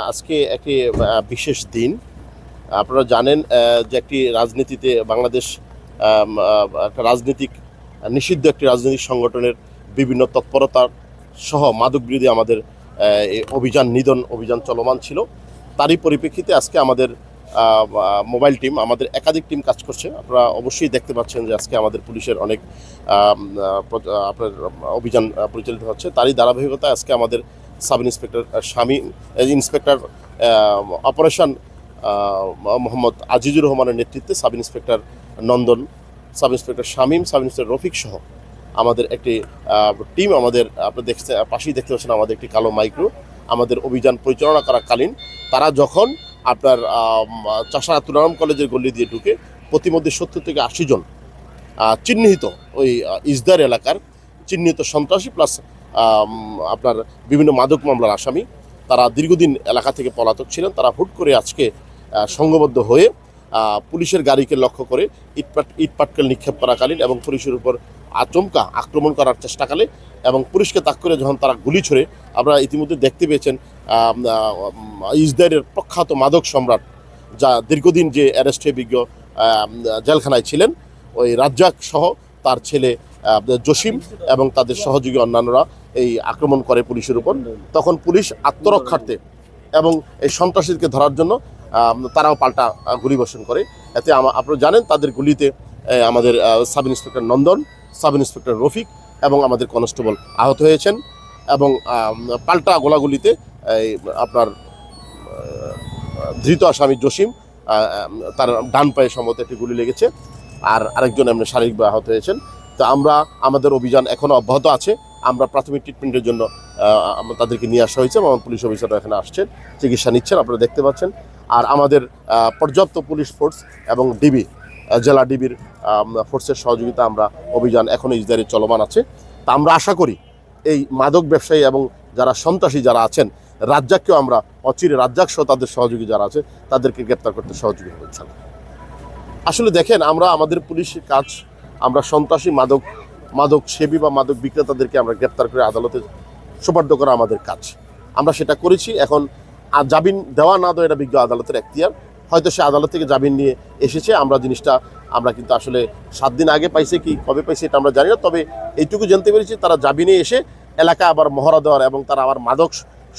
আজকে একটি বিশেষ দিন। আপনারা জানেন যে একটি রাজনীতিতে বাংলাদেশ একটা রাজনৈতিক নিষিদ্ধ একটি রাজনৈতিক সংগঠনের বিভিন্ন তৎপরতার সহ মাদক বিরোধী আমাদের এই নিধন অভিযান চলমান ছিল। তারই পরিপ্রেক্ষিতে আজকে আমাদের মোবাইল টিম, আমাদের একাধিক টিম কাজ করছে। আপনারা অবশ্যই দেখতে পাচ্ছেন যে আজকে আমাদের পুলিশের অনেক আপনার অভিযান পরিচালিত হচ্ছে। তারই ধারাবাহিকতায় আজকে আমাদের sub inspector inspector operation Mohammad Azizur রহমানের নেতৃত্বে sub inspector Nandan, sub inspector Shamim, sub inspector Rafiq সহ আমাদের একটি টিম, আমাদের আপনি পাশেই দেখতে পাচ্ছেন আমাদের একটি কালো মাইক্রো, আমাদের অভিযান পরিচালনা করাকালীন তারা যখন আপনার চাষারা তুলারাম কলেজের গলি দিয়ে ঢুকে প্রতিমধ্যে 70 থেকে 80 জন চিহ্নিত ওই ইসদার এলাকার চিহ্নিত সন্ত্রাসী প্লাস আপনার বিভিন্ন মাদক মামলার আসামি, তারা দীর্ঘদিন এলাকা থেকে পলাতক ছিলেন। তারা হুট করে আজকে সংঘবদ্ধ হয়ে পুলিশের গাড়িকে লক্ষ্য করে ইটপাটকেল নিক্ষেপ করাকালীন এবং পুলিশের উপর আচমকা আক্রমণ করার চেষ্টাকালে এবং পুলিশকে তাক করে যখন তারা গুলি ছড়ে, আপনারা ইতিমধ্যে দেখতে পেয়েছেন ইসদারের প্রখ্যাত মাদক সম্রাট, যা দীর্ঘদিন যে অ্যারেস্ট হয়ে বিজ্ঞ জেলখানায় ছিলেন, ওই রাজ্জাক সহ তার ছেলে জসিম এবং তাদের সহযোগী অন্যান্যরা এই আক্রমণ করে পুলিশের উপর। তখন পুলিশ আত্মরক্ষার্থে এবং এই সন্ত্রাসীদেরকে ধরার জন্য তারাও পাল্টা গুলিবর্ষণ করে। এতে আপনারা জানেন তাদের গুলিতে আমাদের sub inspector Nandan, sub inspector Rafiq এবং আমাদের কনস্টেবল আহত হয়েছেন এবং পাল্টা গোলাগুলিতে আপনার ধৃত আসামি জসিম, তার ডান পায়ে সম্ভবত একটি গুলি লেগেছে, আর আরেকজন এমনি শারীরিকভাবে আহত হয়েছেন। তো আমাদের অভিযান এখনও অব্যাহত আছে। আমরা প্রাথমিক ট্রিটমেন্টের জন্য তাদেরকে নিয়ে আসা হয়েছে এবং পুলিশ অফিসাররা এখানে আসছেন, চিকিৎসা নিচ্ছেন, আপনারা দেখতে পাচ্ছেন। আর আমাদের পর্যাপ্ত পুলিশ ফোর্স এবং ডিবি, জেলা ডিবির ফোর্সের সহযোগিতা আমরা অভিযান এখনও ইসদারে চলমান আছে। তা আমরা আশা করি এই মাদক ব্যবসায়ী এবং যারা সন্ত্রাসী যারা আছেন, রাজ্জাককেও আমরা অচিরে রাজ্জাক সহ তাদের সহযোগী যারা আছে তাদেরকে গ্রেপ্তার করতে সহযোগী হবে ইনশাআল্লাহ। আসলে দেখেন, আমরা আমাদের পুলিশের কাজ, আমরা সন্ত্রাসী মাদক সেবী বা মাদক বিক্রেতাদেরকে আমরা গ্রেপ্তার করে আদালতে সোপর্দ করা আমাদের কাজ। আমরা সেটা করেছি। এখন জামিন দেওয়া না দেওয়া এটা বিজ্ঞ আদালতের এখতিয়ার। হয়তো সে আদালত থেকে জামিন নিয়ে এসেছে, আমরা কিন্তু আসলে 7 দিন আগে পাইছে কি কবে পাইছে এটা আমরা জানি না। তবে এইটুকু জানতে পেরেছি তারা জামিনে এসে এলাকা আবার মহড়া দেওয়ার এবং তারা আবার মাদক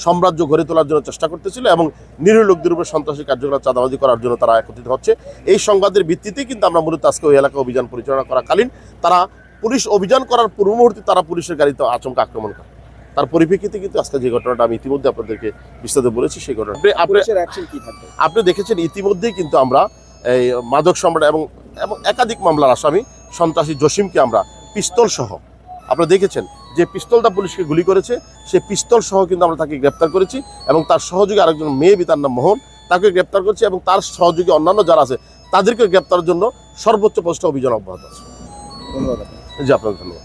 সাম্রাজ্য গড়ে তোলার জন্য চেষ্টা করতেছিল এবং নিরীহ লোকদের উপর সন্ত্রাসী কার্যকলাপ চাঁদাবাজি করার জন্য তারা একত্রিত হচ্ছে। এই সংবাদের ভিত্তিতেই কিন্তু আমরা মূলত আজকে ওই এলাকা অভিযান পরিচালনা করাকালীন তারা পুলিশ অভিযান করার পূর্ব মুহূর্তে তারা পুলিশের গাড়িতে আচমকা আক্রমণ করে। তার পরিপ্রেক্ষিতে কিন্তু আজকে যে ঘটনাটা আমি ইতিমধ্যে আপনাদেরকে বিস্তারিত বলেছি, সেই ঘটনা আপনি দেখেছেন। ইতিমধ্যেই কিন্তু আমরা এই মাদক সম্রাট এবং একাধিক মামলার আসামি সন্ত্রাসী জসিমকে আমরা পিস্তল সহ, আপনারা দেখেছেন যে পিস্তলটা পুলিশকে গুলি করেছে, সেই পিস্তল সহ কিন্তু আমরা তাকে গ্রেপ্তার করেছি এবং তার সহযোগী আরেকজন মেয়ে, তার নাম মোহন, তাকে গ্রেপ্তার করছি এবং তার সহযোগী অন্যান্য যারা আছে তাদেরকে গ্রেপ্তারের জন্য সর্বোচ্চ প্রচেষ্টা অভিযান অব্যাহত আছে। ধন্যবাদ। জি, আপনাকে ধন্যবাদ।